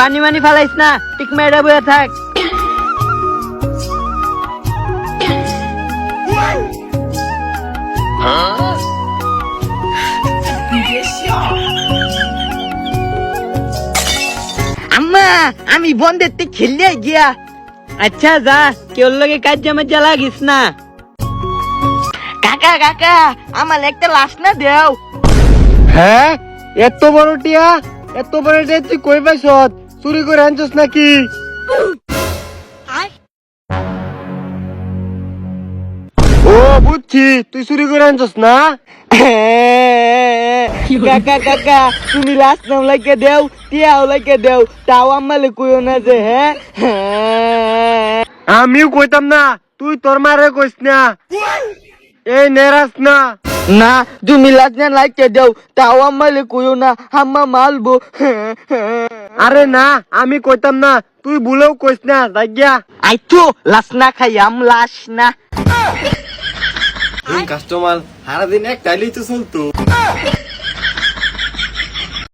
পানি মানি ফেলাইস না, টিক মেরে বয়ে থাক। আম্মা আমি বন্ধের তে খেললে গিয়া। আচ্ছা যা, কেউ লগে কাজ জামা লাগিস না। কাকা কাকা আমার একটা লাশ না দেও। হ্যাঁ, এত বড় টিয়া তুই কই পাইছ? চুরি করে আনছস নাকি? ও বুঝছি, তুই চুরি করে আনছস না? কাকা কাকা তুমি লাশ নাম লাগে দেও, টিয়াও লাগে দেও, তাও আমালে কইও না যে হ্যাঁ। আমিও কইতাম না, তুই তোর মারে কইস না। এই নেরাস না। না তুমি লাশ না লাগে দেও, তাও আমালে কইও না, আম্মা মালবো। আরে না, আমি কইতাম না, তুই ভুলেও কইস না। যাইয়া আইতো লাশ না খাই আম লাশ না। কাস্টমার সারাদিন এক টাইলেই তো চলতো।